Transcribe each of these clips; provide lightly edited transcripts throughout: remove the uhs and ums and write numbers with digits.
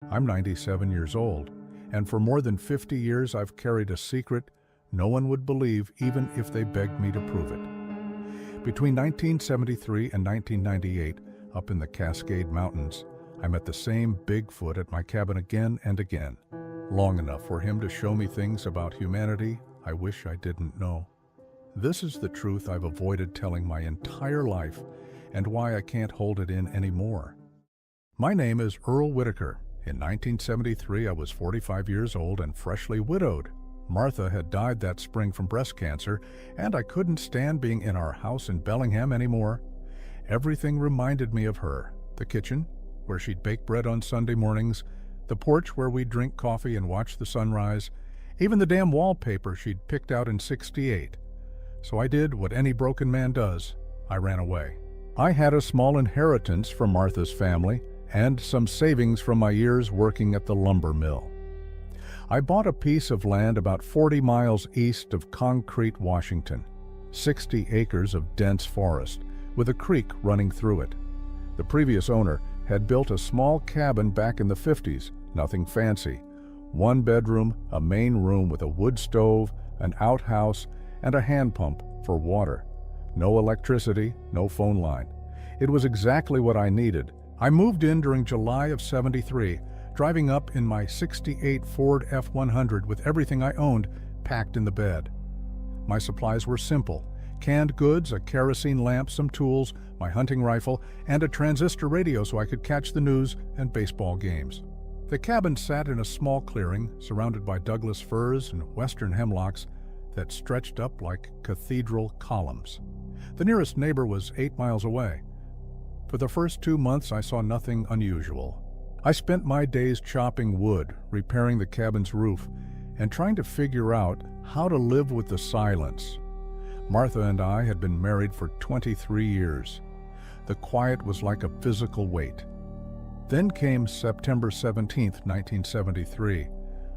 I'm 97 years old, and for more than 50 years I've carried a secret no one would believe even if they begged me to prove it. Between 1973 and 1998, up in the Cascade Mountains, I met the same Bigfoot at my cabin again and again, long enough for him to show me things about humanity I wish I didn't know. This is the truth I've avoided telling my entire life and why I can't hold it in anymore. My name is Earl Whitaker. In 1973, I was 45 years old and freshly widowed. Martha had died that spring from breast cancer, and I couldn't stand being in our house in Bellingham anymore. Everything reminded me of her. The kitchen, where she'd bake bread on Sunday mornings, the porch where we'd drink coffee and watch the sunrise, even the damn wallpaper she'd picked out in '68. So I did what any broken man does. I ran away. I had a small inheritance from Martha's family and some savings from my years working at the lumber mill. I bought a piece of land about 40 miles east of Concrete, Washington, 60 acres of dense forest, with a creek running through it. The previous owner had built a small cabin back in the 50s, nothing fancy. One bedroom, a main room with a wood stove, an outhouse, and a hand pump for water. No electricity, no phone line. It was exactly what I needed. I moved in during July of '73, driving up in my '68 Ford F-100 with everything I owned packed in the bed. My supplies were simple: canned goods, a kerosene lamp, some tools, my hunting rifle, and a transistor radio so I could catch the news and baseball games. The cabin sat in a small clearing surrounded by Douglas firs and western hemlocks that stretched up like cathedral columns. The nearest neighbor was 8 miles away. For the first 2 months, I saw nothing unusual. I spent my days chopping wood, repairing the cabin's roof, and trying to figure out how to live with the silence. Martha and I had been married for 23 years. The quiet was like a physical weight. Then came September 17th, 1973.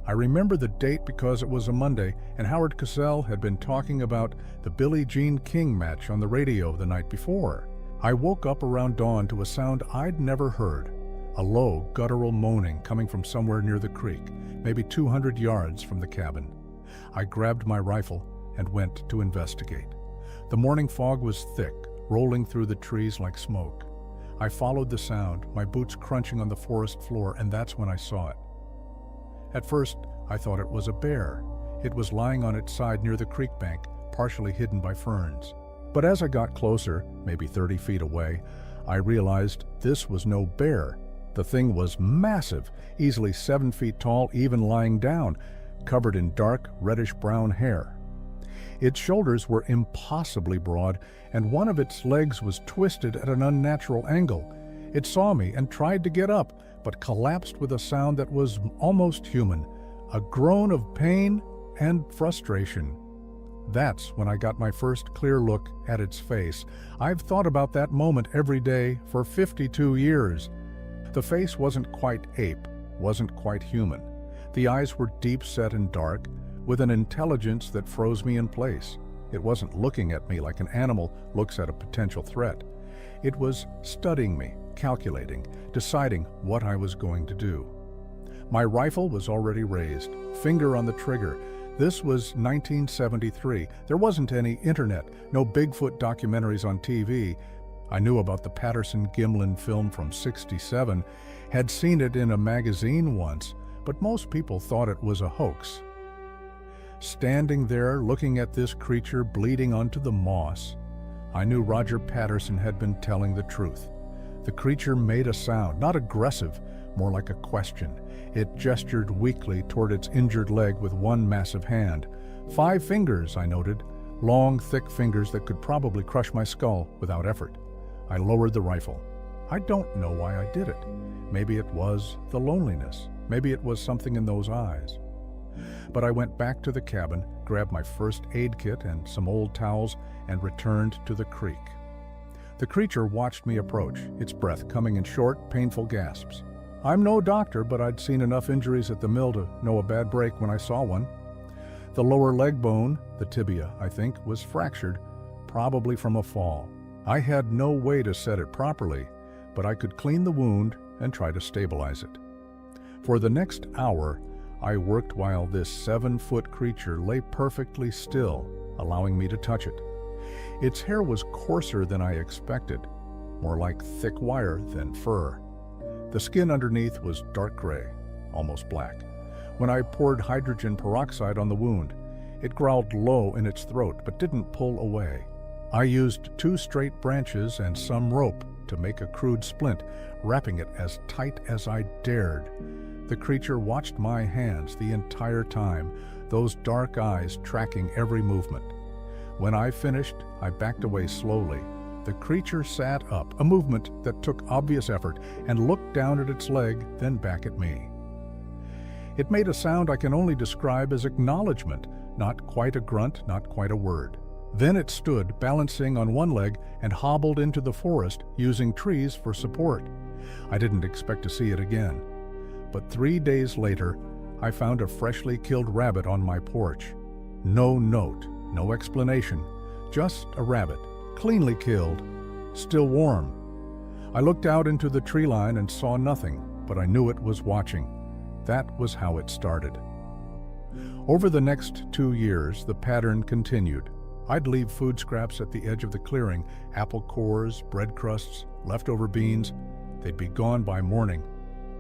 I remember the date because it was a Monday, and Howard Cosell had been talking about the Billie Jean King match on the radio the night before. I woke up around dawn to a sound I'd never heard, a low, guttural moaning coming from somewhere near the creek, maybe 200 yards from the cabin. I grabbed my rifle and went to investigate. The morning fog was thick, rolling through the trees like smoke. I followed the sound, my boots crunching on the forest floor, and that's when I saw it. At first, I thought it was a bear. It was lying on its side near the creek bank, partially hidden by ferns. But as I got closer, maybe 30 feet away, I realized this was no bear. The thing was massive, easily 7 feet tall, even lying down, covered in dark, reddish-brown hair. Its shoulders were impossibly broad, and one of its legs was twisted at an unnatural angle. It saw me and tried to get up, but collapsed with a sound that was almost human, a groan of pain and frustration. That's when I got my first clear look at its face. I've thought about that moment every day for 52 years. The face wasn't quite ape, wasn't quite human. The eyes were deep-set and dark, with an intelligence that froze me in place. It wasn't looking at me like an animal looks at a potential threat. It was studying me, calculating, deciding what I was going to do. My rifle was already raised, finger on the trigger. This was 1973. There wasn't any internet, no Bigfoot documentaries on TV. I knew about the Patterson-Gimlin film from '67, had seen it in a magazine once, but most people thought it was a hoax. Standing there looking at this creature bleeding onto the moss, I knew Roger Patterson had been telling the truth. The creature made a sound, not aggressive, more like a question. It gestured weakly toward its injured leg with one massive hand. 5 fingers, I noted, long, thick fingers that could probably crush my skull without effort. I lowered the rifle. I don't know why I did it. Maybe it was the loneliness. Maybe it was something in those eyes. But I went back to the cabin, grabbed my first aid kit and some old towels, and returned to the creek. The creature watched me approach, its breath coming in short, painful gasps. I'm no doctor, but I'd seen enough injuries at the mill to know a bad break when I saw one. The lower leg bone, the tibia, I think, was fractured, probably from a fall. I had no way to set it properly, but I could clean the wound and try to stabilize it. For the next hour, I worked while this 7-foot creature lay perfectly still, allowing me to touch it. Its hair was coarser than I expected, more like thick wire than fur. The skin underneath was dark gray, almost black. When I poured hydrogen peroxide on the wound, it growled low in its throat but didn't pull away. I used 2 straight branches and some rope to make a crude splint, wrapping it as tight as I dared. The creature watched my hands the entire time, those dark eyes tracking every movement. When I finished, I backed away slowly. The creature sat up, a movement that took obvious effort, and looked down at its leg, then back at me. It made a sound I can only describe as acknowledgement, not quite a grunt, not quite a word. Then it stood, balancing on one leg, and hobbled into the forest, using trees for support. I didn't expect to see it again. But 3 days later, I found a freshly killed rabbit on my porch. No note, no explanation, just a rabbit, cleanly killed, still warm. I looked out into the tree line and saw nothing, but I knew it was watching. That was how it started. Over the next 2 years, the pattern continued. I'd leave food scraps at the edge of the clearing, apple cores, bread crusts, leftover beans. They'd be gone by morning.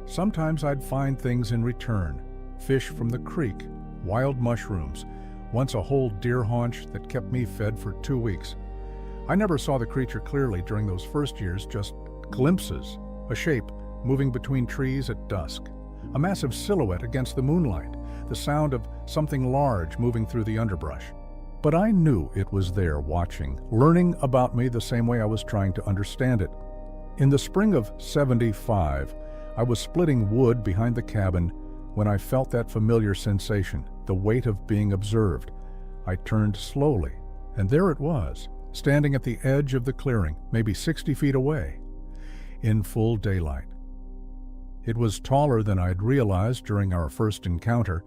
Sometimes I'd find things in return. Fish from the creek, wild mushrooms, once a whole deer haunch that kept me fed for 2 weeks. I never saw the creature clearly during those first years, just glimpses, a shape moving between trees at dusk, a massive silhouette against the moonlight, the sound of something large moving through the underbrush. But I knew it was there watching, learning about me the same way I was trying to understand it. In the spring of '75, I was splitting wood behind the cabin when I felt that familiar sensation, the weight of being observed. I turned slowly, and there it was, standing at the edge of the clearing, maybe 60 feet away, in full daylight. It was taller than I'd realized during our first encounter.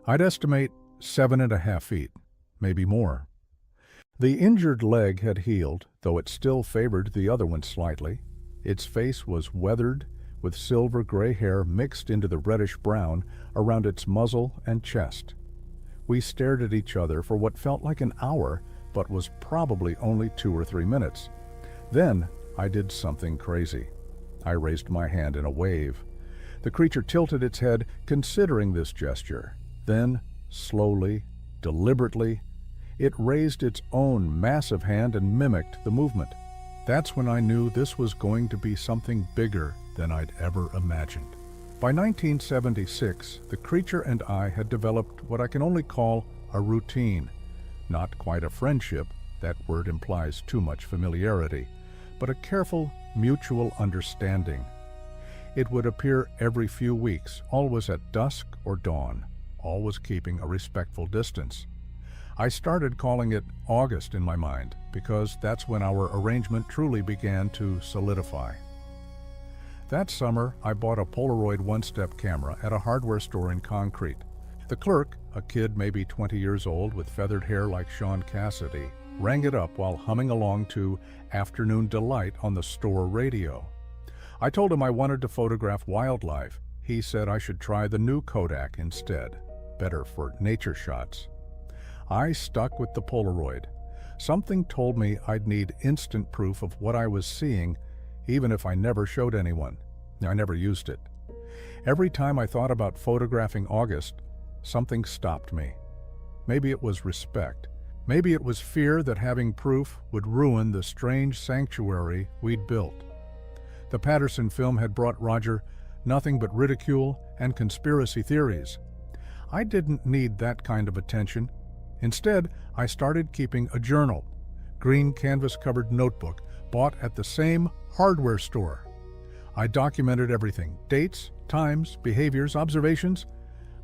I'd estimate 7.5 feet, maybe more. The injured leg had healed, though it still favored the other one slightly. Its face was weathered, with silver gray hair mixed into the reddish brown around its muzzle and chest. We stared at each other for what felt like an hour, but was probably only 2 or 3 minutes. Then I did something crazy. I raised my hand in a wave. The creature tilted its head, considering this gesture. Then, slowly, deliberately, it raised its own massive hand and mimicked the movement. That's when I knew this was going to be something bigger than I'd ever imagined. By 1976, the creature and I had developed what I can only call a routine. Not quite a friendship, that word implies too much familiarity, but a careful, mutual understanding. It would appear every few weeks, always at dusk or dawn, always keeping a respectful distance. I started calling it August in my mind, because that's when our arrangement truly began to solidify. That summer, I bought a Polaroid one-step camera at a hardware store in Concrete. The clerk, a kid maybe 20 years old with feathered hair like Sean Cassidy, rang it up while humming along to Afternoon Delight on the store radio. I told him I wanted to photograph wildlife. He said I should try the new Kodak instead, better for nature shots. I stuck with the Polaroid. Something told me I'd need instant proof of what I was seeing, even if I never showed anyone. I never used it. Every time I thought about photographing August, something stopped me. Maybe it was respect. Maybe it was fear that having proof would ruin the strange sanctuary we'd built. The Patterson film had brought Roger nothing but ridicule and conspiracy theories. I didn't need that kind of attention. Instead, I started keeping a journal, green canvas-covered notebook, bought at the same hardware store. I documented everything, dates, times, behaviors, observations.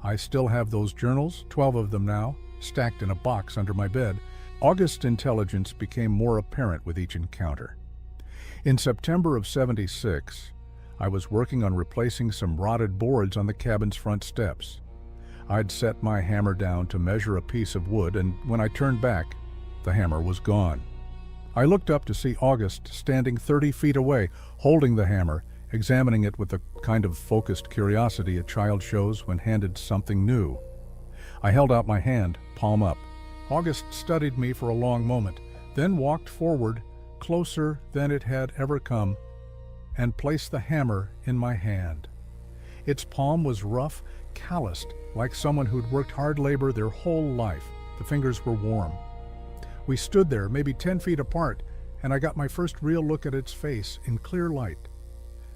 I still have those journals, 12 of them now, stacked in a box under my bed. August's intelligence became more apparent with each encounter. In September of '76, I was working on replacing some rotted boards on the cabin's front steps. I'd set my hammer down to measure a piece of wood, and when I turned back, the hammer was gone. I looked up to see August standing 30 feet away, holding the hammer, examining it with the kind of focused curiosity a child shows when handed something new. I held out my hand, palm up. August studied me for a long moment, then walked forward, closer than it had ever come, and placed the hammer in my hand. Its palm was rough, calloused, like someone who'd worked hard labor their whole life. The fingers were warm. We stood there, maybe 10 feet apart, and I got my first real look at its face in clear light.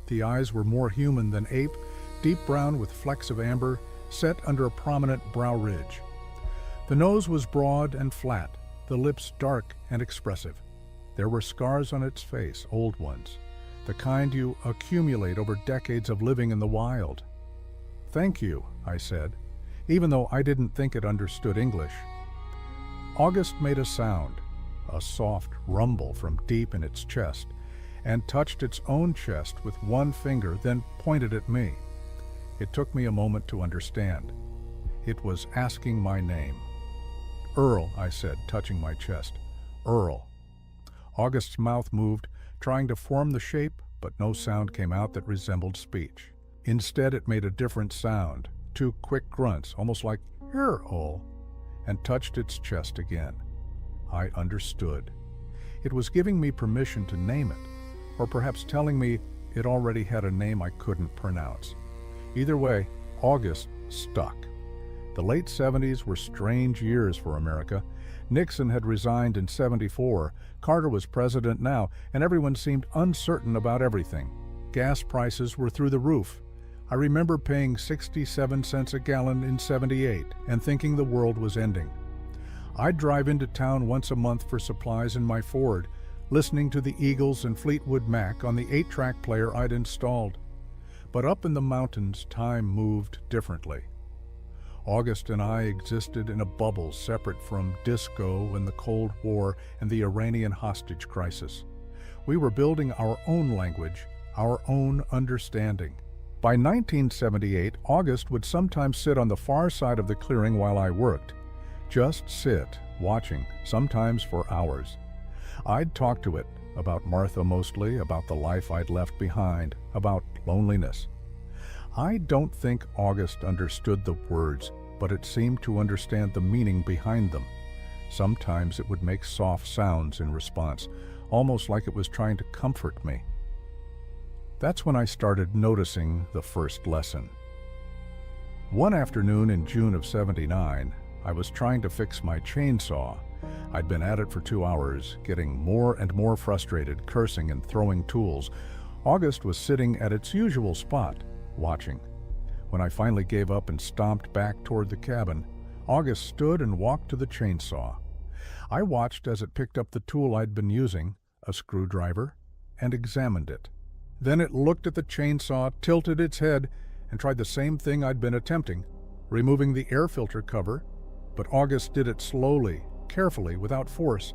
The eyes were more human than ape, deep brown with flecks of amber, set under a prominent brow ridge. The nose was broad and flat, the lips dark and expressive. There were scars on its face, old ones, the kind you accumulate over decades of living in the wild. "Thank you," I said, even though I didn't think it understood English. August made a sound, a soft rumble from deep in its chest, and touched its own chest with one finger, then pointed at me. It took me a moment to understand. It was asking my name. "Earl," I said, touching my chest. "Earl." August's mouth moved, trying to form the shape, but no sound came out that resembled speech. Instead, it made a different sound, 2 quick grunts, almost like, "Here, Earl," and touched its chest again. I understood. It was giving me permission to name it, or perhaps telling me it already had a name I couldn't pronounce. Either way, August stuck. The late 70s were strange years for America. Nixon had resigned in '74, Carter was president now, and everyone seemed uncertain about everything. Gas prices were through the roof. I remember paying 67 cents a gallon in '78 and thinking the world was ending. I'd drive into town once a month for supplies in my Ford, listening to the Eagles and Fleetwood Mac on the 8-track player I'd installed. But up in the mountains, time moved differently. August and I existed in a bubble separate from disco and the Cold War and the Iranian hostage crisis. We were building our own language, our own understanding. By 1978, August would sometimes sit on the far side of the clearing while I worked. Just sit, watching, sometimes for hours. I'd talk to it, about Martha mostly, about the life I'd left behind, about loneliness. I don't think August understood the words, but it seemed to understand the meaning behind them. Sometimes it would make soft sounds in response, almost like it was trying to comfort me. That's when I started noticing the first lesson. One afternoon in June of '79, I was trying to fix my chainsaw. I'd been at it for 2 hours, getting more and more frustrated, cursing and throwing tools. August was sitting at its usual spot, watching. When I finally gave up and stomped back toward the cabin, August stood and walked to the chainsaw. I watched as it picked up the tool I'd been using, a screwdriver, and examined it. Then it looked at the chainsaw, tilted its head, and tried the same thing I'd been attempting, removing the air filter cover, but August did it slowly, carefully, without force,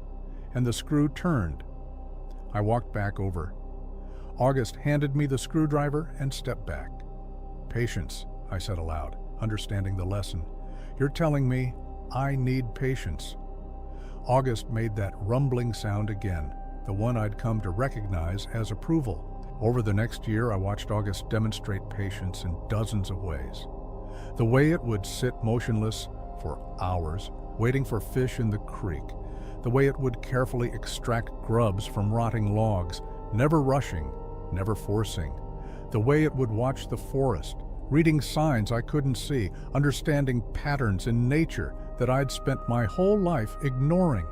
and the screw turned. I walked back over. August handed me the screwdriver and stepped back. "Patience," I said aloud, understanding the lesson. "You're telling me I need patience." August made that rumbling sound again, the one I'd come to recognize as approval. Over the next year, I watched August demonstrate patience in dozens of ways. The way it would sit motionless for hours, waiting for fish in the creek. The way it would carefully extract grubs from rotting logs, never rushing, never forcing. The way it would watch the forest, reading signs I couldn't see, understanding patterns in nature that I'd spent my whole life ignoring.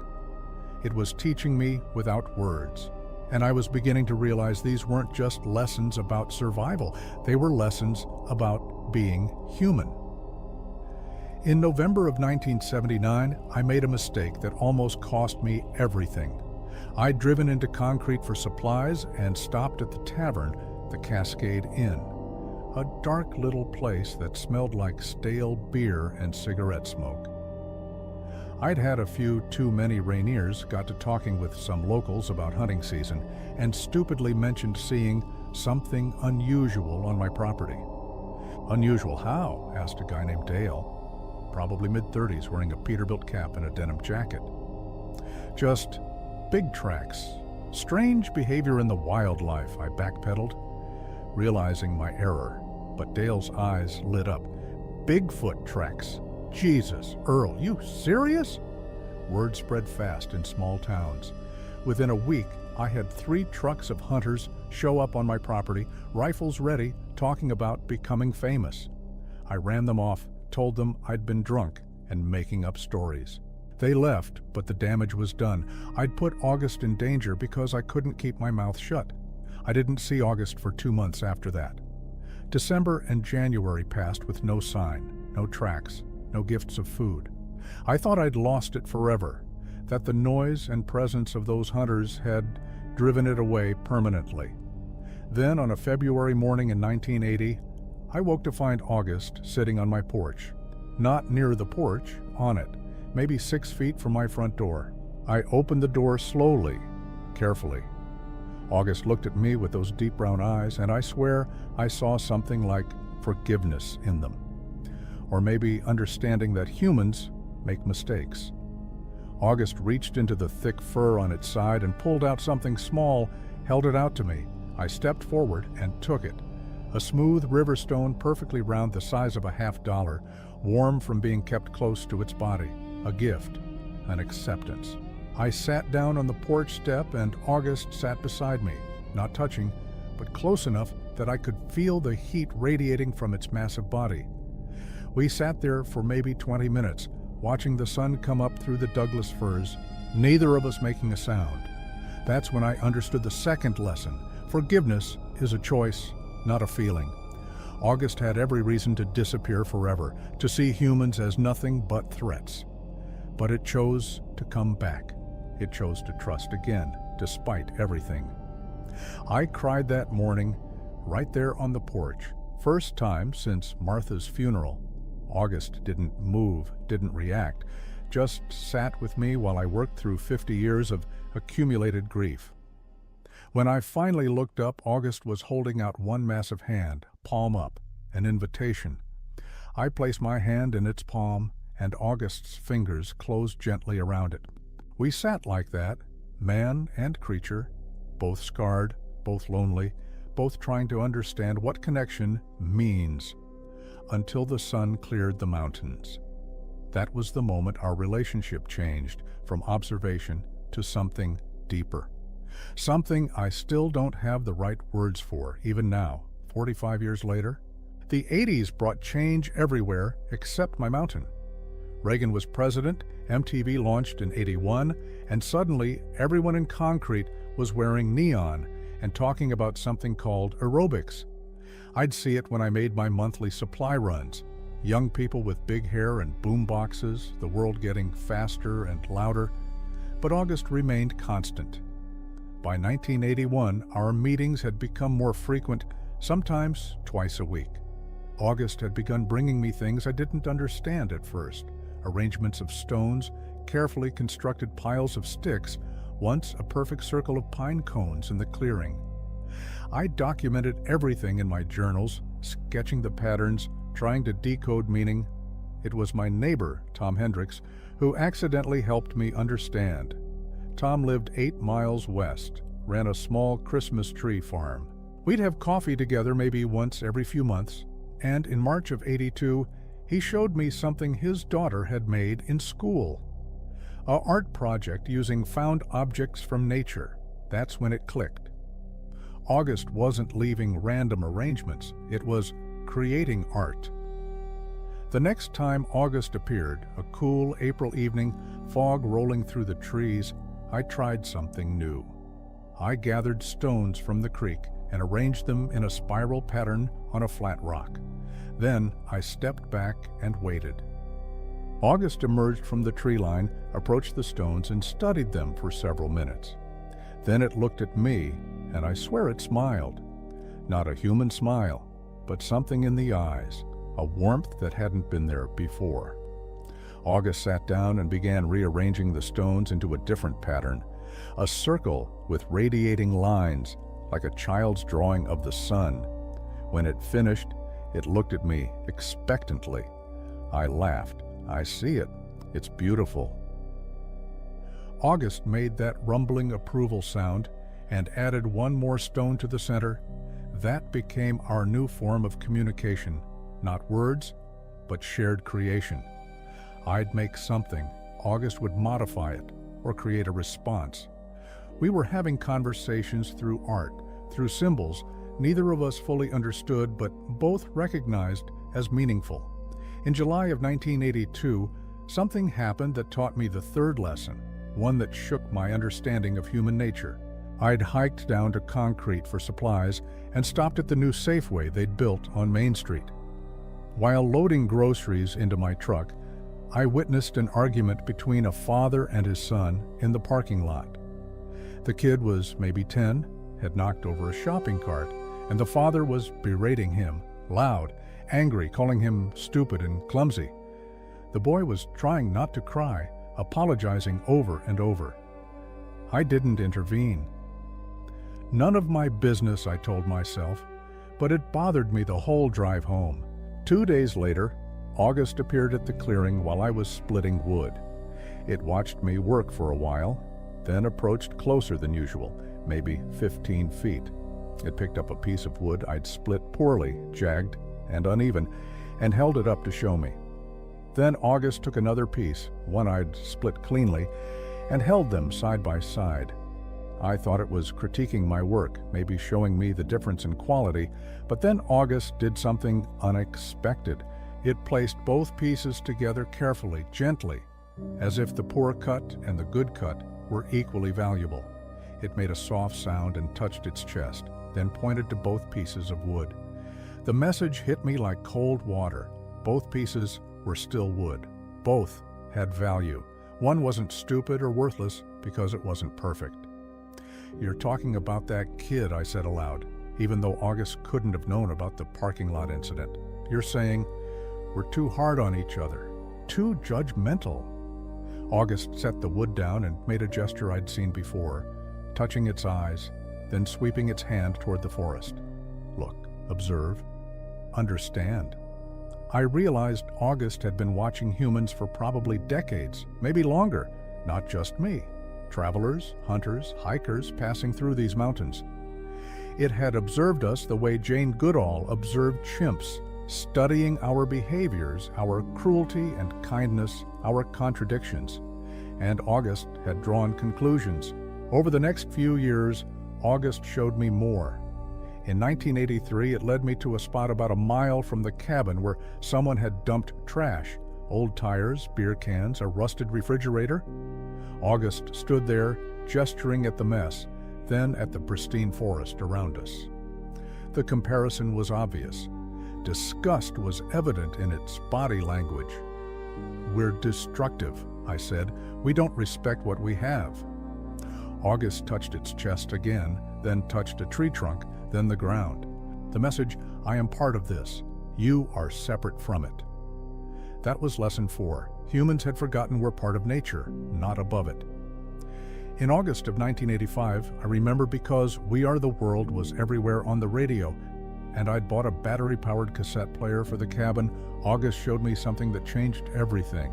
It was teaching me without words, and I was beginning to realize these weren't just lessons about survival, they were lessons about being human. In November of 1979, I made a mistake that almost cost me everything. I'd driven into Concrete for supplies and stopped at the tavern, the Cascade Inn, a dark little place that smelled like stale beer and cigarette smoke. I'd had a few too many Rainiers, got to talking with some locals about hunting season, and stupidly mentioned seeing something unusual on my property. "Unusual how?" asked a guy named Dale, probably mid-30s, wearing a Peterbilt cap and a denim jacket. "Just big tracks. Strange behavior in the wildlife," I backpedaled. realizing my error. But Dale's eyes lit up. Bigfoot tracks. Jesus, Earl, you serious? Word spread fast in small towns. Within a week, I had 3 trucks of hunters show up on my property, rifles ready, talking about becoming famous. I ran them off, told them I'd been drunk and making up stories. They left, but the damage was done. I'd put August in danger because I couldn't keep my mouth shut. I didn't see August for 2 months after that. December and January passed with no sign, no tracks, no gifts of food. I thought I'd lost it forever, that the noise and presence of those hunters had driven it away permanently. Then, on a February morning in 1980, I woke to find August sitting on my porch. Not near the porch, on it, maybe 6 feet from my front door. I opened the door slowly, carefully. August looked at me with those deep brown eyes, and I swear I saw something like forgiveness in them. Or maybe understanding that humans make mistakes. August reached into the thick fur on its side and pulled out something small, held it out to me. I stepped forward and took it. A smooth river stone perfectly round the size of a $50, warm from being kept close to its body. A gift, an acceptance. I sat down on the porch step and August sat beside me, not touching, but close enough that I could feel the heat radiating from its massive body. We sat there for maybe 20 minutes, watching the sun come up through the Douglas firs, neither of us making a sound. That's when I understood the second lesson. Forgiveness is a choice, not a feeling. August had every reason to disappear forever, to see humans as nothing but threats. But it chose to come back. It chose to trust again, despite everything. I cried that morning, right there on the porch. First time since Martha's funeral. August didn't move, didn't react, just sat with me while I worked through 50 years of accumulated grief. When I finally looked up, August was holding out one massive hand, palm up, an invitation. I placed my hand in its palm, and August's fingers closed gently around it. We sat like that, man and creature, both scarred, both lonely, both trying to understand what connection means, until the sun cleared the mountains. That was the moment our relationship changed from observation to something deeper. Something I still don't have the right words for, even now, 45 years later. The 80s brought change everywhere except my mountain. Reagan was president, MTV launched in '81, and suddenly everyone in concrete was wearing neon and talking about something called aerobics. I'd see it when I made my monthly supply runs. Young people with big hair and boom boxes, the world getting faster and louder. But August remained constant. By 1981, our meetings had become more frequent, sometimes twice a week. August had begun bringing me things I didn't understand at first. Arrangements of stones, carefully constructed piles of sticks, once a perfect circle of pine cones in the clearing. I documented everything in my journals, sketching the patterns, trying to decode meaning. It was my neighbor, Tom Hendricks, who accidentally helped me understand. Tom lived 8 miles west, ran a small Christmas tree farm. We'd have coffee together maybe once every few months, and in March of '82, he showed me something his daughter had made in school. An art project using found objects from nature. That's when it clicked. August wasn't leaving random arrangements, it was creating art. The next time August appeared, a cool April evening, fog rolling through the trees, I tried something new. I gathered stones from the creek and arranged them in a spiral pattern on a flat rock. Then I stepped back and waited. August emerged from the tree line, approached the stones, and studied them for several minutes. Then it looked at me, and I swear it smiled. Not a human smile, but something in the eyes, a warmth that hadn't been there before. August sat down and began rearranging the stones into a different pattern, a circle with radiating lines, like a child's drawing of the sun. When it finished, it looked at me expectantly. I laughed. I see it. It's beautiful. August made that rumbling approval sound and added one more stone to the center. That became our new form of communication, not words, but shared creation. I'd make something, August would modify it, or create a response. We were having conversations through art, through symbols neither of us fully understood but both recognized as meaningful. In July of 1982, something happened that taught me the third lesson, one that shook my understanding of human nature. I'd hiked down to Concrete for supplies and stopped at the new Safeway they'd built on Main Street. While loading groceries into my truck, I witnessed an argument between a father and his son in the parking lot. The kid was maybe 10, had knocked over a shopping cart, and the father was berating him, loud, angry, calling him stupid and clumsy. The boy was trying not to cry, apologizing over and over. I didn't intervene. None of my business, I told myself, but it bothered me the whole drive home. 2 days later, August appeared at the clearing while I was splitting wood. It watched me work for a while, then approached closer than usual, maybe 15 feet. It picked up a piece of wood I'd split poorly, jagged and uneven, and held it up to show me. Then August took another piece, one I'd split cleanly, and held them side by side. I thought it was critiquing my work, maybe showing me the difference in quality, but then August did something unexpected. It placed both pieces together carefully, gently, as if the poor cut and the good cut were equally valuable. It made a soft sound and touched its chest, then pointed to both pieces of wood. The message hit me like cold water. Both pieces were still wood. Both had value. One wasn't stupid or worthless because it wasn't perfect. "You're talking about that kid," I said aloud, even though August couldn't have known about the parking lot incident. "You're saying we're too hard on each other, too judgmental." August set the wood down and made a gesture I'd seen before, touching its eyes, then sweeping its hand toward the forest. "Look, observe, understand." I realized August had been watching humans for probably decades, maybe longer, not just me. Travelers, hunters, hikers passing through these mountains. It had observed us the way Jane Goodall observed chimps, studying our behaviors, our cruelty and kindness, our contradictions. And August had drawn conclusions. Over the next few years, August showed me more. In 1983, it led me to a spot about a mile from the cabin where someone had dumped trash, old tires, beer cans, a rusted refrigerator. August stood there, gesturing at the mess, then at the pristine forest around us. The comparison was obvious. Disgust was evident in its body language. "We're destructive," I said. "We don't respect what we have." August touched its chest again, then touched a tree trunk, then the ground. The message, "I am part of this. You are separate from it." That was lesson 4. Humans had forgotten we're part of nature, not above it. In August of 1985, I remember because We Are the World was everywhere on the radio, and I'd bought a battery-powered cassette player for the cabin. August showed me something that changed everything.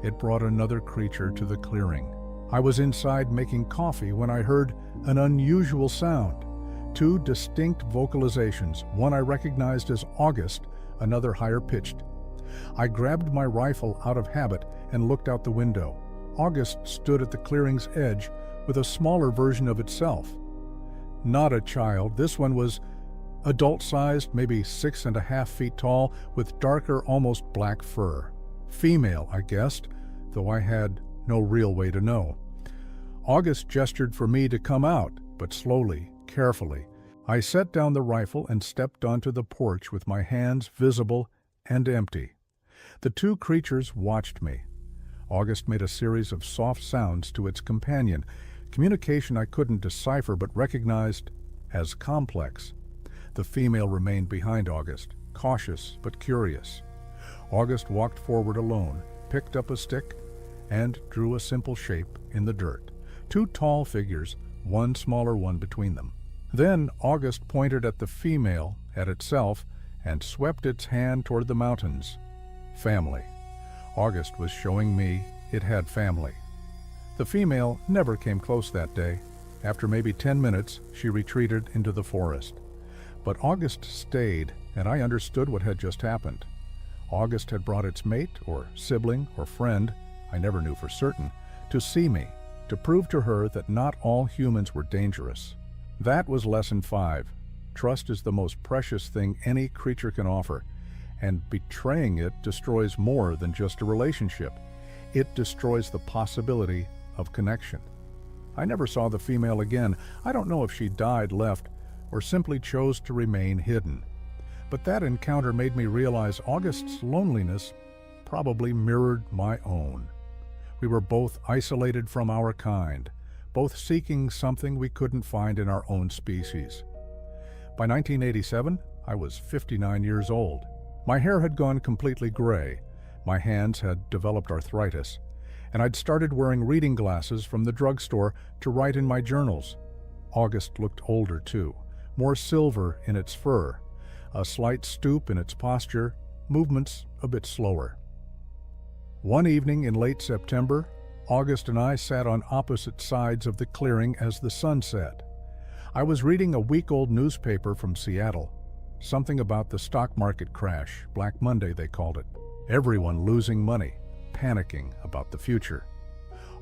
It brought another creature to the clearing. I was inside making coffee when I heard an unusual sound. 2 distinct vocalizations, one I recognized as August, another higher pitched. I grabbed my rifle out of habit and looked out the window. August stood at the clearing's edge with a smaller version of itself. Not a child, this one was adult-sized, maybe 6.5 feet tall, with darker, almost black fur. Female, I guessed, though I had no real way to know. August gestured for me to come out, but slowly, carefully. I set down the rifle and stepped onto the porch with my hands visible and empty. The 2 creatures watched me. August made a series of soft sounds to its companion, communication I couldn't decipher but recognized as complex. The female remained behind August, cautious but curious. August walked forward alone, picked up a stick, and drew a simple shape in the dirt. 2 tall figures, one smaller one between them. Then August pointed at the female, at itself, and swept its hand toward the mountains. Family. August was showing me it had family. The female never came close that day. After maybe 10 minutes, she retreated into the forest. But August stayed, and I understood what had just happened. August had brought its mate, or sibling, or friend, I never knew for certain, to see me, to prove to her that not all humans were dangerous. That was lesson 5. Trust is the most precious thing any creature can offer, and betraying it destroys more than just a relationship. It destroys the possibility of connection. I never saw the female again. I don't know if she died, left, or simply chose to remain hidden. But that encounter made me realize August's loneliness probably mirrored my own. We were both isolated from our kind, both seeking something we couldn't find in our own species. By 1987, I was 59 years old. My hair had gone completely gray, my hands had developed arthritis, and I'd started wearing reading glasses from the drugstore to write in my journals. August looked older too, more silver in its fur, a slight stoop in its posture, movements a bit slower. One evening in late September, August and I sat on opposite sides of the clearing as the sun set. I was reading a week-old newspaper from Seattle, something about the stock market crash, Black Monday they called it. Everyone losing money, panicking about the future.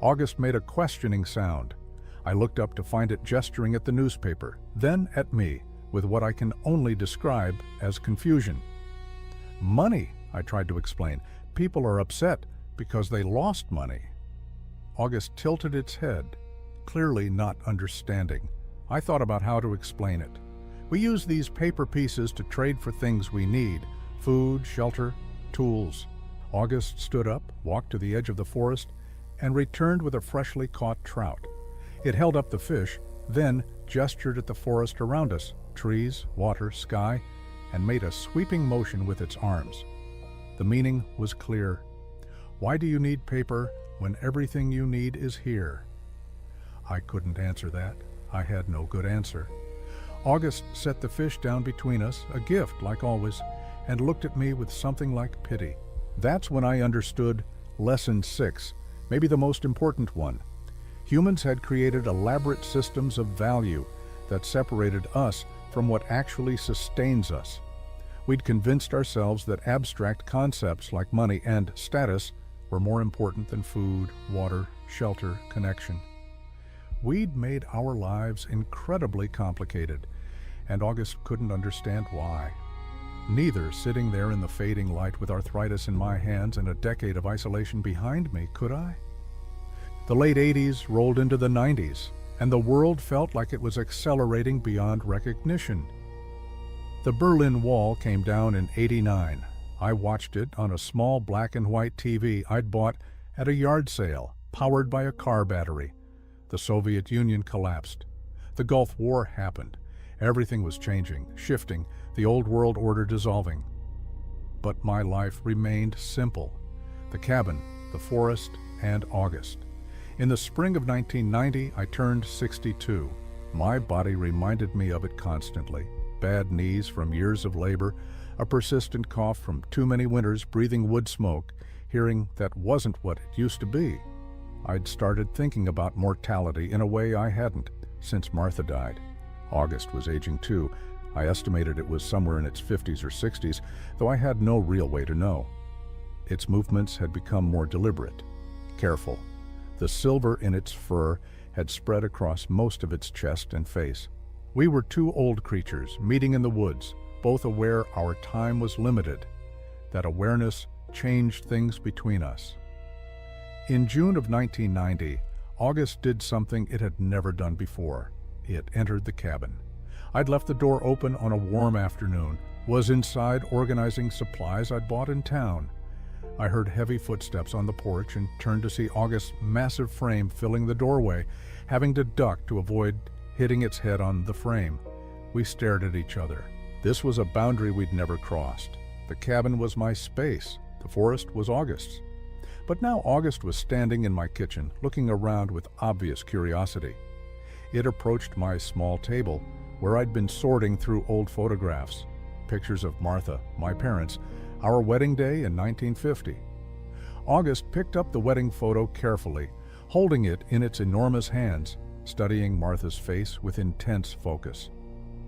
August made a questioning sound. I looked up to find it gesturing at the newspaper, then at me, with what I can only describe as confusion. Money, I tried to explain. People are upset because they lost money. August tilted its head, clearly not understanding. I thought about how to explain it. We use these paper pieces to trade for things we need: food, shelter, tools. August stood up, walked to the edge of the forest, and returned with a freshly caught trout. It held up the fish, then gestured at the forest around us, trees, water, sky, and made a sweeping motion with its arms. The meaning was clear. Why do you need paper when everything you need is here? I couldn't answer that. I had no good answer. August set the fish down between us, a gift like always, and looked at me with something like pity. That's when I understood lesson 6, maybe the most important one. Humans had created elaborate systems of value that separated us from what actually sustains us. We'd convinced ourselves that abstract concepts like money and status were more important than food, water, shelter, connection. We'd made our lives incredibly complicated, and August couldn't understand why. Neither, sitting there in the fading light with arthritis in my hands and a decade of isolation behind me, could I? The late 80s rolled into the 90s, and the world felt like it was accelerating beyond recognition. The Berlin Wall came down in '89. I watched it on a small black and white TV I'd bought at a yard sale, powered by a car battery. The Soviet Union collapsed. The Gulf War happened. Everything was changing, shifting, the old world order dissolving. But my life remained simple. The cabin, the forest, and August. In the spring of 1990, I turned 62. My body reminded me of it constantly. Bad knees from years of labor, a persistent cough from too many winters breathing wood smoke, hearing that wasn't what it used to be. I'd started thinking about mortality in a way I hadn't since Martha died. August was aging too. I estimated it was somewhere in its 50s or 60s, though I had no real way to know. Its movements had become more deliberate, careful. The silver in its fur had spread across most of its chest and face. We were two old creatures meeting in the woods, both aware our time was limited. That awareness changed things between us. In June of 1990, August did something it had never done before. It entered the cabin. I'd left the door open on a warm afternoon, was inside organizing supplies I'd bought in town. I heard heavy footsteps on the porch and turned to see August's massive frame filling the doorway, having to duck to avoid hitting its head on the frame. We stared at each other. This was a boundary we'd never crossed. The cabin was my space. The forest was August's. But now August was standing in my kitchen, looking around with obvious curiosity. It approached my small table, where I'd been sorting through old photographs, pictures of Martha, my parents, our wedding day in 1950. August picked up the wedding photo carefully, holding it in its enormous hands, studying Martha's face with intense focus.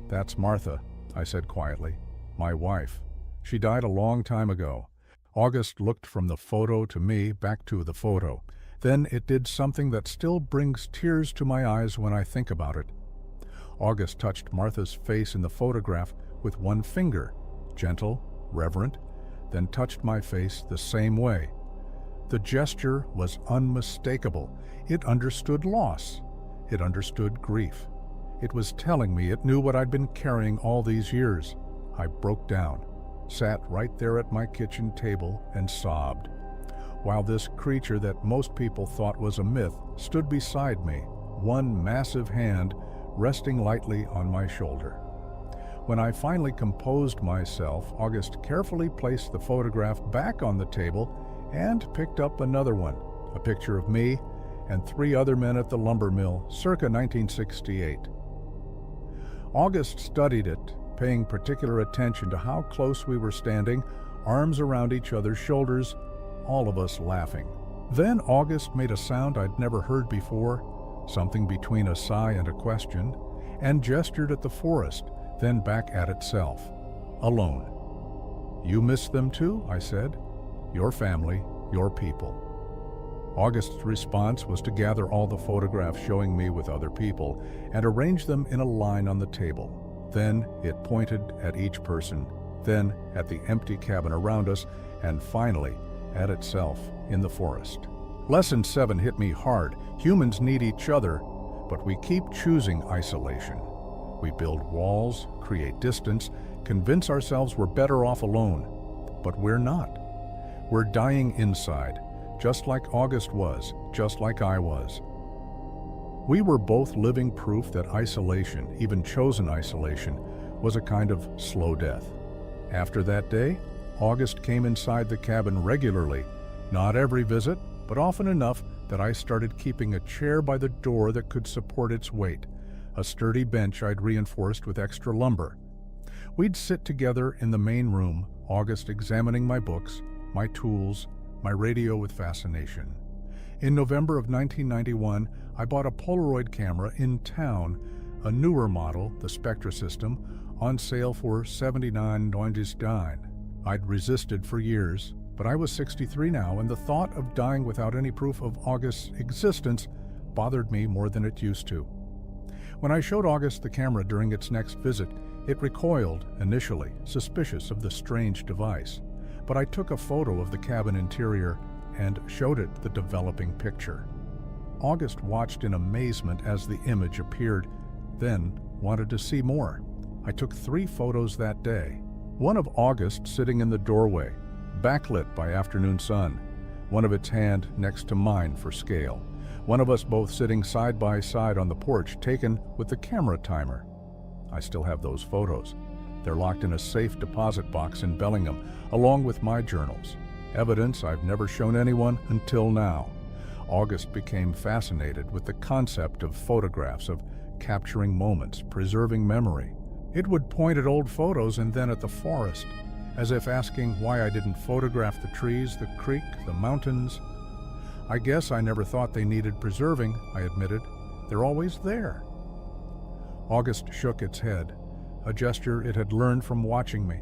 That's Martha, I said quietly. My wife. She died a long time ago. August looked from the photo to me, back to the photo. Then it did something that still brings tears to my eyes when I think about it. August touched Martha's face in the photograph with one finger, gentle, reverent, then touched my face the same way. The gesture was unmistakable. It understood loss. It understood grief. It was telling me it knew what I'd been carrying all these years. I broke down, sat right there at my kitchen table and sobbed, while this creature that most people thought was a myth stood beside me, one massive hand resting lightly on my shoulder. When I finally composed myself, August carefully placed the photograph back on the table and picked up another one, a picture of me and 3 other men at the lumber mill, circa 1968. August studied it, paying particular attention to how close we were standing, arms around each other's shoulders, all of us laughing. Then August made a sound I'd never heard before, something between a sigh and a question, and gestured at the forest, then back at itself, alone. You miss them too, I said. Your family, your people. August's response was to gather all the photographs showing me with other people and arrange them in a line on the table. Then it pointed at each person, then at the empty cabin around us, and finally at itself in the forest. Lesson 7 hit me hard. Humans need each other, but we keep choosing isolation. We build walls, create distance, convince ourselves we're better off alone. But we're not. We're dying inside, just like August was, just like I was. We were both living proof that isolation, even chosen isolation, was a kind of slow death. After that day, August came inside the cabin regularly, not every visit, but often enough that I started keeping a chair by the door that could support its weight, a sturdy bench I'd reinforced with extra lumber. We'd sit together in the main room, August examining my books, my tools, my radio with fascination. In November of 1991, I bought a Polaroid camera in town, a newer model, the Spectra system, on sale for $79.99. I'd resisted for years, but I was 63 now, and the thought of dying without any proof of August's existence bothered me more than it used to. When I showed August the camera during its next visit, it recoiled initially, suspicious of the strange device. But I took a photo of the cabin interior and showed it the developing picture. August watched in amazement as the image appeared, then wanted to see more. I took 3 photos that day. One of August sitting in the doorway, backlit by afternoon sun. One of its hand next to mine for scale. One of us both sitting side by side on the porch, taken with the camera timer. I still have those photos. They're locked in a safe deposit box in Bellingham, along with my journals. Evidence I've never shown anyone until now. August became fascinated with the concept of photographs, of capturing moments, preserving memory. It would point at old photos and then at the forest, as if asking why I didn't photograph the trees, the creek, the mountains. I guess I never thought they needed preserving, I admitted. They're always there. August shook its head, a gesture it had learned from watching me,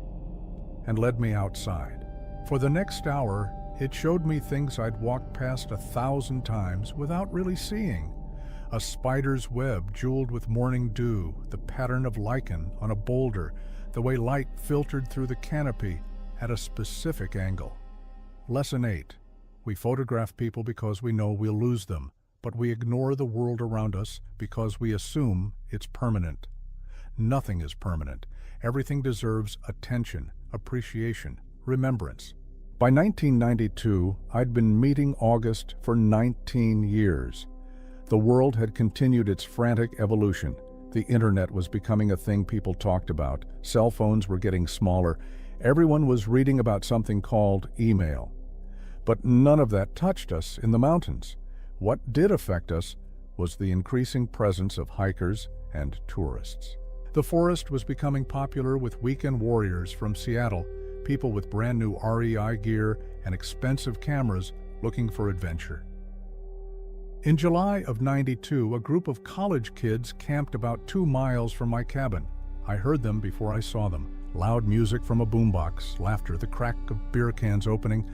and led me outside. For the next hour, it showed me things I'd walked past 1,000 times without really seeing. A spider's web jeweled with morning dew, the pattern of lichen on a boulder, the way light filtered through the canopy at a specific angle. Lesson 8. We photograph people because we know we'll lose them, but we ignore the world around us because we assume it's permanent. Nothing is permanent. Everything deserves attention, appreciation, remembrance. By 1992, I'd been meeting August for 19 years. The world had continued its frantic evolution. The internet was becoming a thing people talked about. Cell phones were getting smaller. Everyone was reading about something called email. But none of that touched us in the mountains. What did affect us was the increasing presence of hikers and tourists. The forest was becoming popular with weekend warriors from Seattle, people with brand new REI gear and expensive cameras looking for adventure. In July of '92, a group of college kids camped about 2 miles from my cabin. I heard them before I saw them. Loud music from a boombox, laughter, the crack of beer cans opening.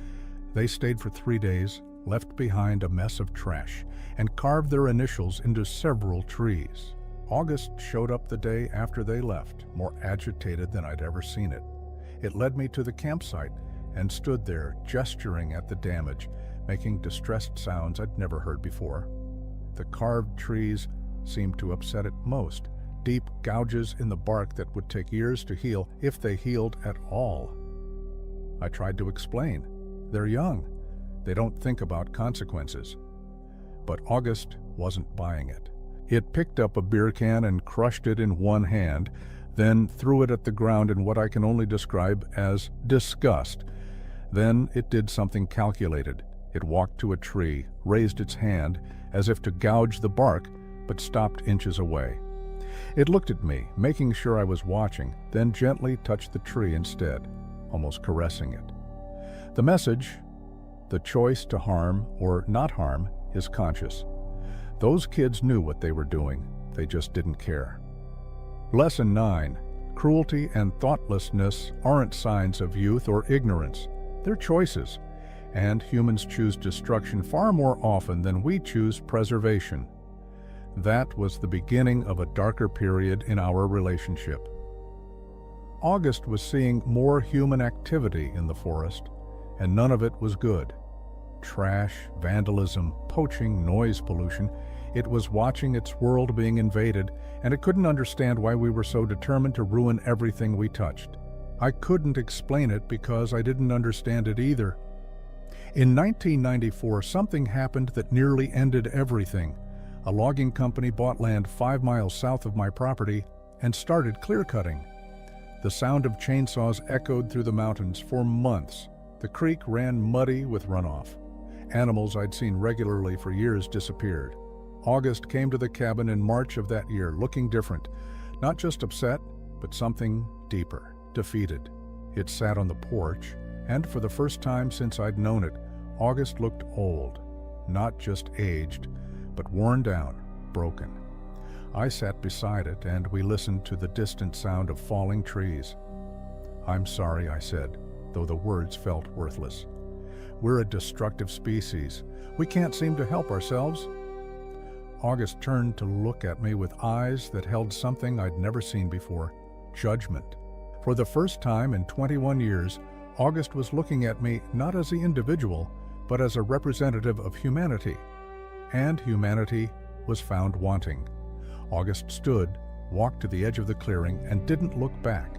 They stayed for 3 days, left behind a mess of trash, and carved their initials into several trees. August showed up the day after they left, more agitated than I'd ever seen it. It led me to the campsite and stood there, gesturing at the damage, making distressed sounds I'd never heard before. The carved trees seemed to upset it most, deep gouges in the bark that would take years to heal, if they healed at all. I tried to explain. They're young. They don't think about consequences. But August wasn't buying it. It picked up a beer can and crushed it in one hand, then threw it at the ground in what I can only describe as disgust. Then it did something calculated. It walked to a tree, raised its hand as if to gouge the bark, but stopped inches away. It looked at me, making sure I was watching, then gently touched the tree instead, almost caressing it. The message, the choice to harm or not harm, is conscious. Those kids knew what they were doing, they just didn't care. Lesson 9. Cruelty and thoughtlessness aren't signs of youth or ignorance. They're choices, and humans choose destruction far more often than we choose preservation. That was the beginning of a darker period in our relationship. August was seeing more human activity in the forest, and none of it was good. Trash, vandalism, poaching, noise pollution. It was watching its world being invaded, and it couldn't understand why we were so determined to ruin everything we touched. I couldn't explain it because I didn't understand it either. In 1994, something happened that nearly ended everything. A logging company bought land 5 miles south of my property and started clear-cutting. The sound of chainsaws echoed through the mountains for months. The creek ran muddy with runoff. Animals I'd seen regularly for years disappeared. August came to the cabin in March of that year, looking different. Not just upset, but something deeper, defeated. It sat on the porch, and for the first time since I'd known it, August looked old. Not just aged, but worn down, broken. I sat beside it, and we listened to the distant sound of falling trees. "I'm sorry," I said, though the words felt worthless. "We're a destructive species. We can't seem to help ourselves." August turned to look at me with eyes that held something I'd never seen before: judgment. For the first time in 21 years, August was looking at me not as the individual, but as a representative of humanity. And humanity was found wanting. August stood, walked to the edge of the clearing, and didn't look back.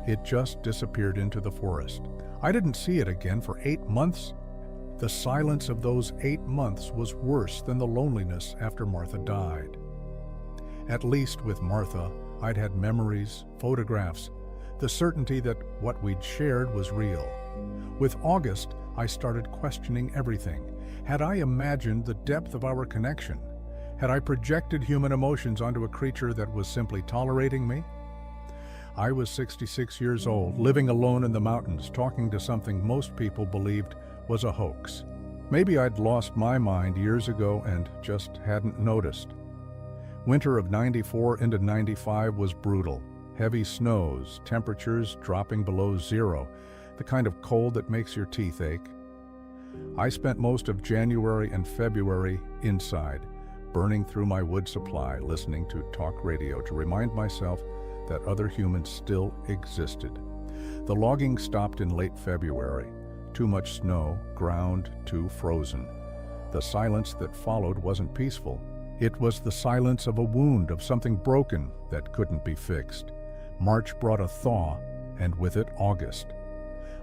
It just disappeared into the forest. I didn't see it again for 8 months. The silence of those 8 months was worse than the loneliness after Martha died. At least with Martha, I'd had memories, photographs, the certainty that what we'd shared was real. With August, I started questioning everything. Had I imagined the depth of our connection? Had I projected human emotions onto a creature that was simply tolerating me? I was 66 years old, living alone in the mountains, talking to something most people believed was a hoax. Maybe I'd lost my mind years ago and just hadn't noticed. Winter of 94 into 95 was brutal. Heavy snows, temperatures dropping below zero, the kind of cold that makes your teeth ache. I spent most of January and February inside, burning through my wood supply, listening to talk radio to remind myself that other humans still existed. The logging stopped in late February. Too much snow, ground too frozen. The silence that followed wasn't peaceful. It was the silence of a wound, of something broken that couldn't be fixed. March brought a thaw, and with it August.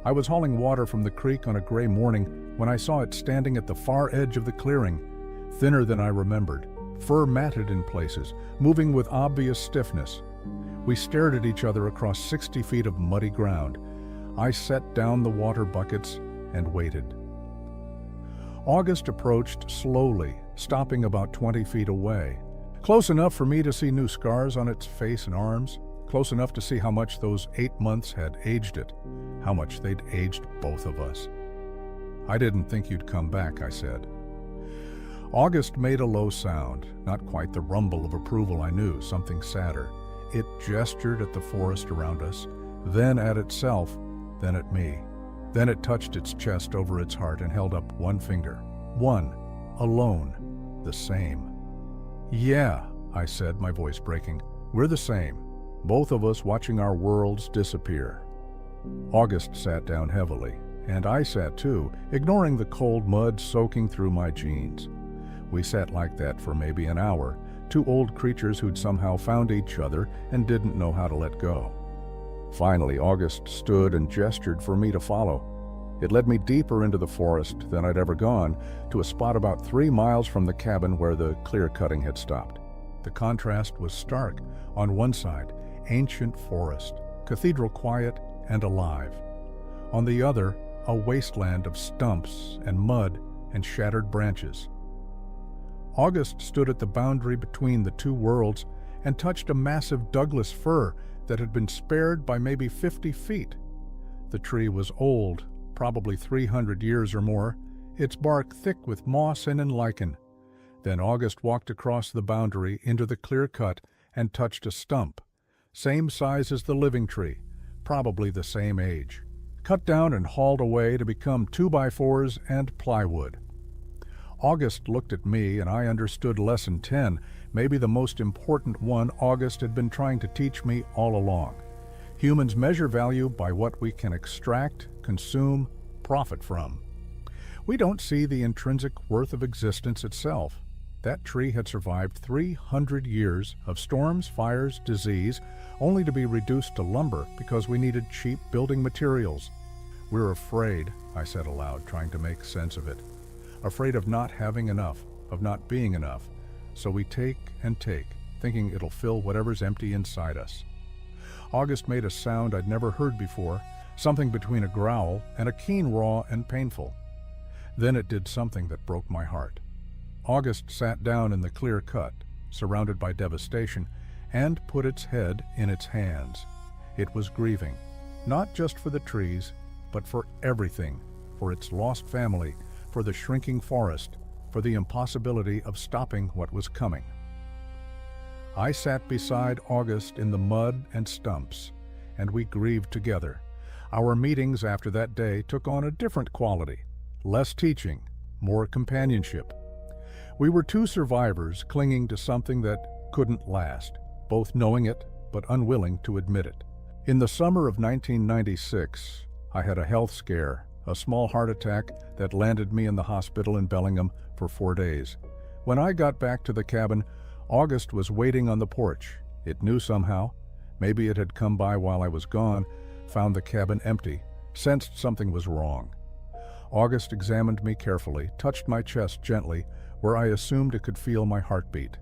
I was hauling water from the creek on a gray morning when I saw it standing at the far edge of the clearing, thinner than I remembered, fur matted in places, moving with obvious stiffness. We stared at each other across 60 feet of muddy ground. I set down the water buckets and waited. August approached slowly, stopping about 20 feet away. Close enough for me to see new scars on its face and arms, close enough to see how much those 8 months had aged it, how much they'd aged both of us. "I didn't think you'd come back," I said. August made a low sound, not quite the rumble of approval I knew, something sadder. It gestured at the forest around us, then at itself, then at me. Then it touched its chest over its heart and held up one finger. One, alone, the same. "Yeah," I said, my voice breaking. "We're the same. Both of us watching our worlds disappear." August sat down heavily, and I sat too, ignoring the cold mud soaking through my jeans. We sat like that for maybe an hour, two old creatures who'd somehow found each other and didn't know how to let go. Finally, August stood and gestured for me to follow. It led me deeper into the forest than I'd ever gone, to a spot about 3 miles from the cabin where the clear-cutting had stopped. The contrast was stark. On one side, ancient forest, cathedral quiet and alive. On the other, a wasteland of stumps and mud and shattered branches. August stood at the boundary between the two worlds and touched a massive Douglas fir that had been spared by maybe 50 feet. The tree was old, probably 300 years or more, its bark thick with moss and lichen. Then August walked across the boundary into the clear cut and touched a stump, same size as the living tree, probably the same age, cut down and hauled away to become 2x4s and plywood. August looked at me and I understood lesson 10, maybe the most important one August had been trying to teach me all along. Humans measure value by what we can extract, consume, profit from. We don't see the intrinsic worth of existence itself. That tree had survived 300 years of storms, fires, disease, only to be reduced to lumber because we needed cheap building materials. "We're afraid," I said aloud, trying to make sense of it. "Afraid of not having enough, of not being enough. So we take and take, thinking it'll fill whatever's empty inside us." August made a sound I'd never heard before, something between a growl and a keen raw and painful. Then it did something that broke my heart. August sat down in the clear cut, surrounded by devastation, and put its head in its hands. It was grieving, not just for the trees, but for everything, for its lost family, for the shrinking forest, for the impossibility of stopping what was coming. I sat beside August in the mud and stumps, and we grieved together. Our meetings after that day took on a different quality, less teaching, more companionship. We were two survivors clinging to something that couldn't last, both knowing it but unwilling to admit it. In the summer of 1996, I had a health scare, a small heart attack that landed me in the hospital in Bellingham for 4 days. When I got back to the cabin, August was waiting on the porch. It knew somehow. Maybe it had come by while I was gone, found the cabin empty, sensed something was wrong. August examined me carefully, touched my chest gently, where I assumed it could feel my heartbeat.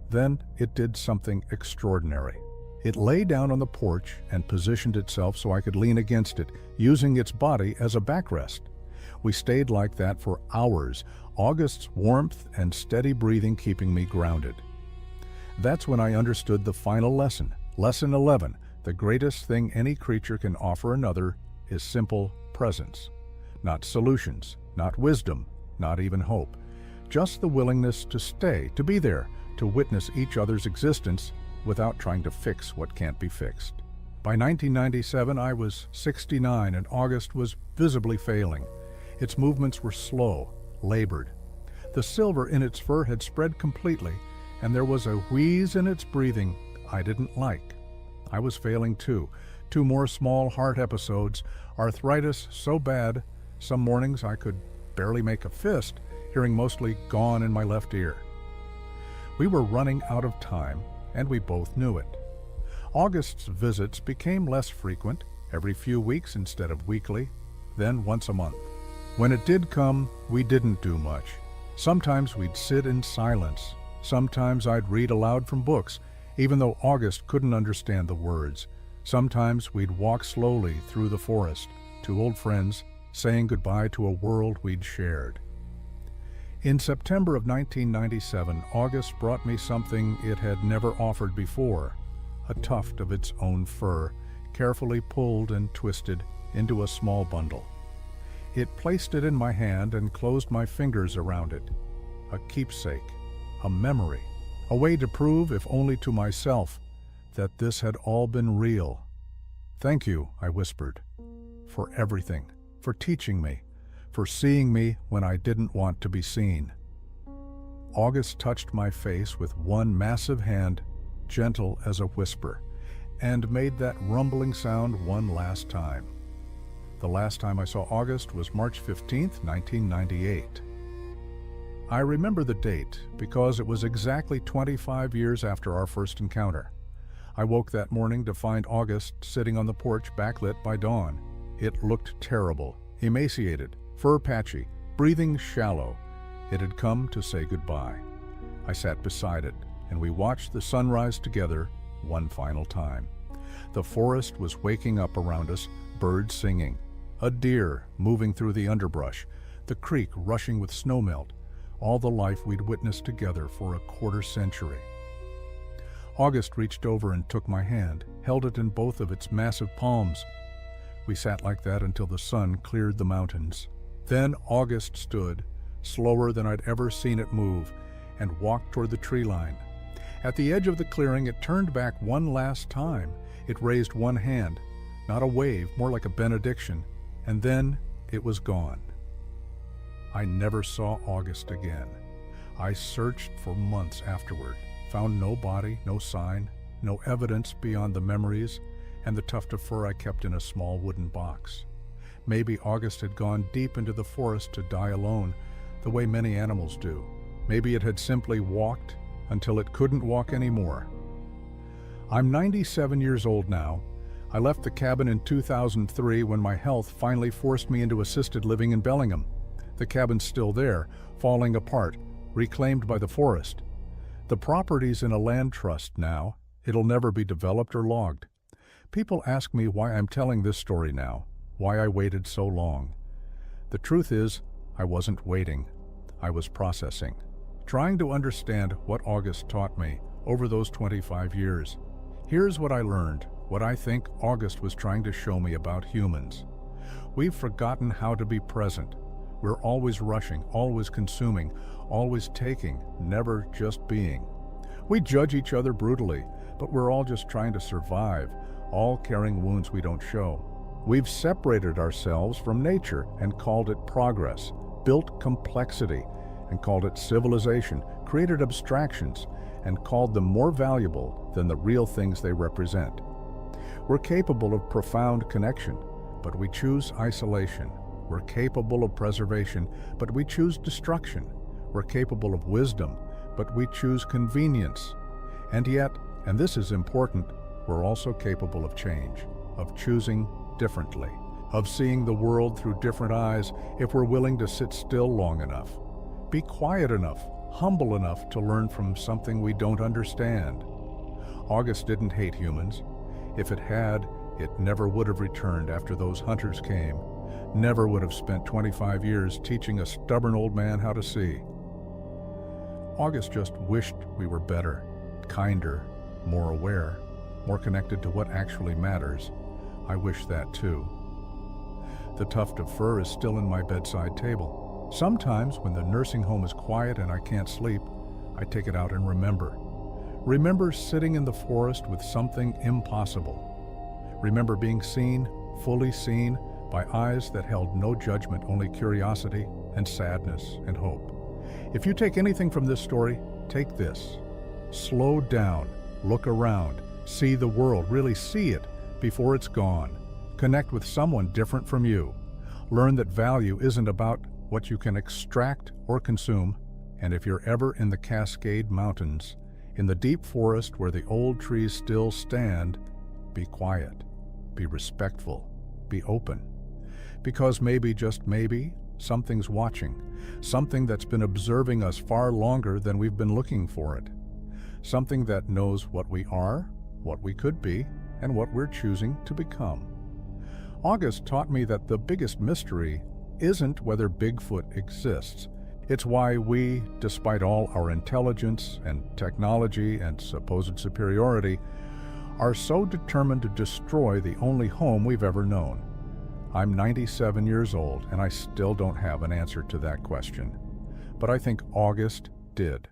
Then it did something extraordinary. It lay down on the porch and positioned itself so I could lean against it, using its body as a backrest. We stayed like that for hours, August's warmth and steady breathing keeping me grounded. That's when I understood the final lesson, lesson 11. The greatest thing any creature can offer another is simple presence. Not solutions, not wisdom, not even hope. Just the willingness to stay, to be there, to witness each other's existence without trying to fix what can't be fixed. By 1997, I was 69 and August was visibly failing. Its movements were slow, labored. The silver in its fur had spread completely, and there was a wheeze in its breathing I didn't like. I was failing too. 2 more small heart episodes, arthritis so bad, some mornings I could barely make a fist, hearing mostly gone in my left ear. We were running out of time, and we both knew it. August's visits became less frequent, every few weeks instead of weekly, then once a month. When it did come, we didn't do much. Sometimes we'd sit in silence. Sometimes I'd read aloud from books, even though August couldn't understand the words. Sometimes we'd walk slowly through the forest, 2 old friends, saying goodbye to a world we'd shared. In September of 1997, August brought me something it had never offered before, a tuft of its own fur, carefully pulled and twisted into a small bundle. It placed it in my hand and closed my fingers around it. A keepsake, a memory, a way to prove, if only to myself, that this had all been real. "Thank you," I whispered, "for everything, for teaching me, for seeing me when I didn't want to be seen." August touched my face with one massive hand, gentle as a whisper, and made that rumbling sound one last time. The last time I saw August was March 15th, 1998. I remember the date because it was exactly 25 years after our first encounter. I woke that morning to find August sitting on the porch backlit by dawn. It looked terrible, emaciated, fur patchy, breathing shallow. It had come to say goodbye. I sat beside it, and we watched the sunrise together one final time. The forest was waking up around us, birds singing, a deer moving through the underbrush, the creek rushing with snowmelt, all the life we'd witnessed together for a quarter century. August reached over and took my hand, held it in both of its massive palms. We sat like that until the sun cleared the mountains. Then August stood, slower than I'd ever seen it move, and walked toward the tree line. At the edge of the clearing, it turned back one last time. It raised one hand, not a wave, more like a benediction, and then it was gone. I never saw August again. I searched for months afterward, found no body, no sign, no evidence beyond the memories and the tuft of fur I kept in a small wooden box. Maybe August had gone deep into the forest to die alone, the way many animals do. Maybe it had simply walked until it couldn't walk anymore. I'm 97 years old now. I left the cabin in 2003 when my health finally forced me into assisted living in Bellingham. The cabin's still there, falling apart, reclaimed by the forest. The property's in a land trust now. It'll never be developed or logged. People ask me why I'm telling this story now, why I waited so long. The truth is, I wasn't waiting. I was processing, trying to understand what August taught me over those 25 years. Here's what I learned, what I think August was trying to show me about humans. We've forgotten how to be present. We're always rushing, always consuming, always taking, never just being. We judge each other brutally, but we're all just trying to survive, all carrying wounds we don't show. We've separated ourselves from nature and called it progress, built complexity and called it civilization, created abstractions and called them more valuable than the real things they represent. We're capable of profound connection, but we choose isolation. We're capable of preservation, but we choose destruction. We're capable of wisdom, but we choose convenience. And yet, and this is important, we're also capable of change, of choosing differently, of seeing the world through different eyes if we're willing to sit still long enough, be quiet enough, humble enough to learn from something we don't understand. August didn't hate humans. If it had, it never would have returned after those hunters came, never would have spent 25 years teaching a stubborn old man how to see. August just wished we were better, kinder, more aware, more connected to what actually matters. I wish that too. The tuft of fur is still in my bedside table. Sometimes when the nursing home is quiet and I can't sleep, I take it out and remember. Remember sitting in the forest with something impossible. Remember being seen, fully seen, by eyes that held no judgment, only curiosity and sadness and hope. If you take anything from this story, take this. Slow down, look around, see the world, really see it before it's gone. Connect with someone different from you. Learn that value isn't about what you can extract or consume. And if you're ever in the Cascade Mountains, in the deep forest where the old trees still stand, be quiet, be respectful, be open. Because maybe, just maybe, something's watching, something that's been observing us far longer than we've been looking for it. Something that knows what we are, what we could be, and what we're choosing to become. August taught me that the biggest mystery isn't whether Bigfoot exists. It's why we, despite all our intelligence and technology and supposed superiority, are so determined to destroy the only home we've ever known. I'm 97 years old, and I still don't have an answer to that question. But I think August did.